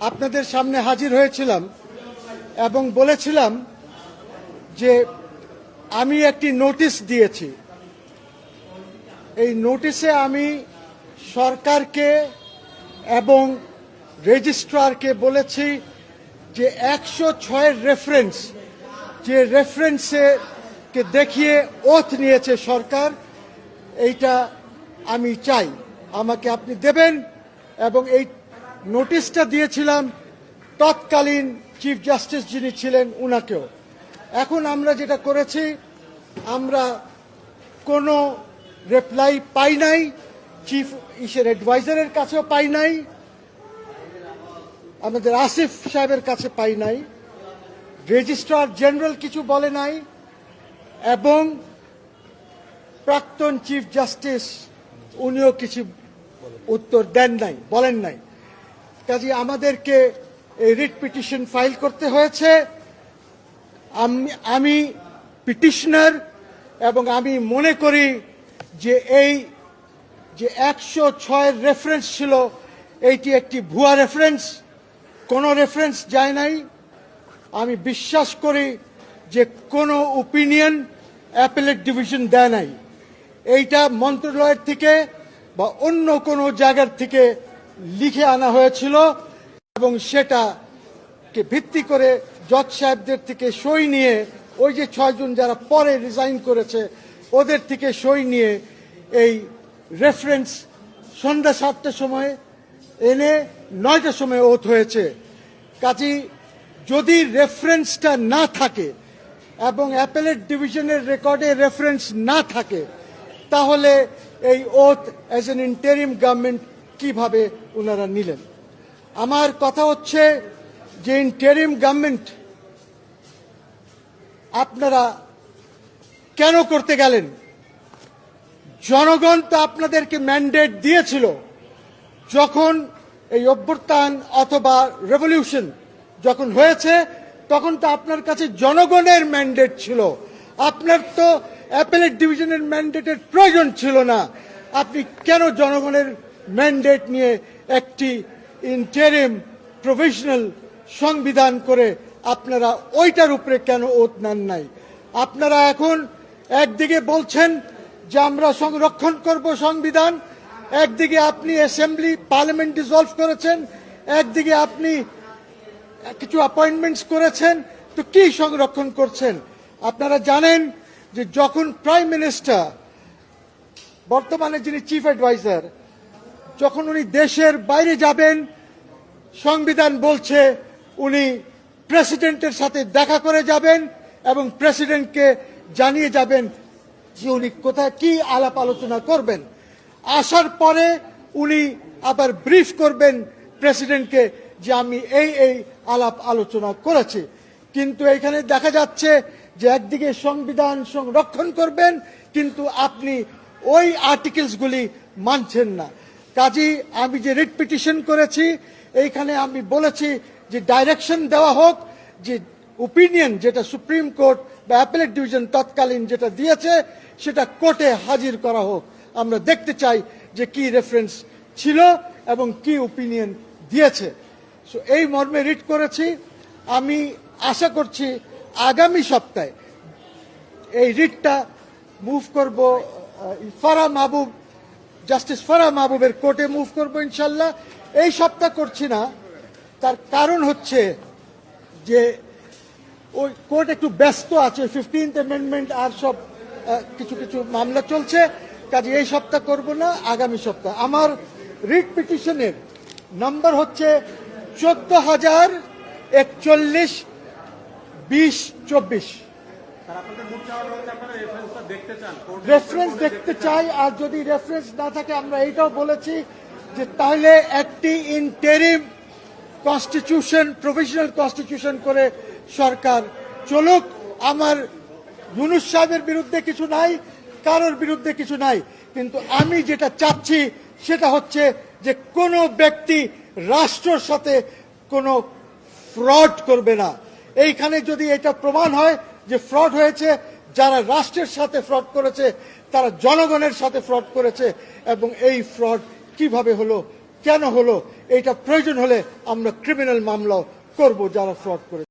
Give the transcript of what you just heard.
আপনাদের সামনে হাজির হয়েছিলাম এবং বলেছিলাম যে আমি একটি নোটিশ দিয়েছি। এই নোটিশে আমি সরকারকে এবং রেজিস্ট্রারকে বলেছি যে 106-এর রেফারেন্স, যে রেফারেন্সকে দেখিয়ে ওথ নিয়েছে সরকার, এইটা আমি চাই, আমাকে আপনি দেবেন। এবং এই নোটিশটা দিয়েছিলাম তৎকালীন চিফ জাস্টিস যিনি ছিলেন উনাকেও। এখন আমরা যেটা করেছি, আমরা কোনো রিপ্লাই পাই নাই, চিফ অ্যাডভাইজারের কাছেও পাই নাই, আমাদের আসিফ সাহেবের কাছে পাই নাই, রেজিস্ট্রার জেনারেল কিছু বলে নাই, এবং প্রাক্তন চিফ জাস্টিস উনিও কিছু উত্তর দেন নাই, বলেন নাই। কাজে আমাদেরকে এই রিট পিটিশন ফাইল করতে হয়েছে। আমি পিটিশনার এবং আমি মনে করি যে এই যে 106-এর রেফারেন্স ছিল, এইটি একটি ভুয়া রেফারেন্স, কোনো রেফারেন্স যায় নাই। আমি বিশ্বাস করি যে কোনো ওপিনিয়ন অ্যাপেলেট ডিভিশন দেয় নাই, এইটা মন্ত্রণালয়ের থেকে বা অন্য কোনো জায়গার থেকে লিখে আনা হয়েছিল এবং সেটাকে ভিত্তি করে জজ সাহেবদের থেকে সই নিয়ে, ওই যে 6 জন যারা পরে রিজাইন করেছে ওদের থেকে সই নিয়ে এই রেফারেন্স সন্ধ্যা 7টার সময় এনে 9টার সময় ওথ হয়েছে। কাজেই যদি রেফারেন্সটা না থাকে এবং অ্যাপেলেট ডিভিশনের রেকর্ডে রেফারেন্স না থাকে, তাহলে এই oath as an interim government কিভাবে ওনারা নিলেন? আমার কথা হচ্ছে যে ইন্টারিম গভর্নমেন্ট আপনারা কেন করতে গেলেন? জনগণ তো আপনাদেরকে ম্যান্ডেট দিয়েছিল। যখন এই অভ্যুত্থান অথবা রেভলিউশন যখন হয়েছে, তখন তো আপনার কাছে জনগণের ম্যান্ডেট ছিল। আপনার তো অ্যাপেলেট ডিভিশনের ম্যান্ডেটের প্রয়োজন ছিল না। আপনি কেন জনগণের ম্যান্ডেট নিয়ে একটি ইন্টারিম প্রভিশনাল সংবিধান করে আপনারা ওইটার উপরে কেন ওথ নেন নাই? আপনারা এখন একদিকে বলছেন যে আমরা সংরক্ষণ করব সংবিধান, একদিকে আপনি অ্যাসেম্বলি পার্লামেন্ট ডিসলভ করেছেন, একদিকে আপনি কিছু অ্যাপয়েন্টমেন্টস করেছেন। তো কি সংরক্ষণ করছেন? আপনারা জানেন যে যখন প্রাইম মিনিস্টার, বর্তমানে যিনি চিফ অ্যাডভাইজার, যখন উনি দেশের বাইরে যাবেন, সংবিধান বলছে উনি প্রেসিডেন্টের সাথে দেখা করে যাবেন এবং প্রেসিডেন্টকে জানিয়ে যাবেন যে উনি কোথায় কি আলাপ আলোচনা করবেন। আসার পরে উনি আবার ব্রিফ করবেন প্রেসিডেন্টকে যে আমি এই এই আলাপ আলোচনা করেছি। কিন্তু এখানে দেখা যাচ্ছে যে একদিকে সংবিধান সংরক্ষণ করবেন, কিন্তু আপনি ওই আর্টিকেলসগুলি মানছেন না। কাজেই আমি যে রিট পিটিশন করেছি, এইখানে আমি বলেছি যে ডাইরেকশন দেওয়া হোক, যে ওপিনিয়ন যেটা সুপ্রিম কোর্ট বা অ্যাপেলেট ডিভিশন তৎকালীন যেটা দিয়েছে সেটা কোর্টে হাজির করা হোক। আমরা দেখতে চাই যে কি রেফারেন্স ছিল এবং কি ওপিনিয়ন দিয়েছে। সো এই মর্মে রিট করেছি। আমি আশা করছি আগামী সপ্তাহে এই রিটটা মুভ করব ফারাহ মাহবুব, জাস্টিস ফারাহ মাহবুবের কোর্টে মুভ করব ইনশাল্লাহ। এই সপ্তাহ করছি না, তার কারণ হচ্ছে যে ওই কোর্ট একটু ব্যস্ত আছে, 15th অ্যামেন্ডমেন্ট আর সব কিছু কিছু মামলা চলছে। কাজে এই সপ্তাহ করব না, আগামী সপ্তাহ। আমার রিট পিটিশনের নাম্বার হচ্ছে 14,041-20-24। রেফারেন্স দেখতে চাই, আর যদি রেফারেন্স না থাকে আমরা এইটাও বলেছি যে তাহলে একটি ইন্টারিম কনস্টিটিউশন, প্রভিশনাল কনস্টিটিউশন করে সরকার চলুক। আমার ইউনূস সাহেবের বিরুদ্ধে কিছু নাই, কারোর বিরুদ্ধে কিছু নাই, কিন্তু আমি যেটা চাচ্ছি সেটা হচ্ছে যে কোনো ব্যক্তি রাষ্ট্রের সাথে কোনো ফ্রড করবে না। এইখানে যদি এটা প্রমাণ হয় যে ফ্রড হয়েছে, যারা রাষ্ট্রের সাথে ফ্রড করেছে তারা জনগণের সাথে ফ্রড করেছে, এবং এই ফ্রড কিভাবে হলো, কেন হলো, এটা প্রয়োজন হলে আমরা ক্রিমিনাল মামলাও করব যারা ফ্রড করে।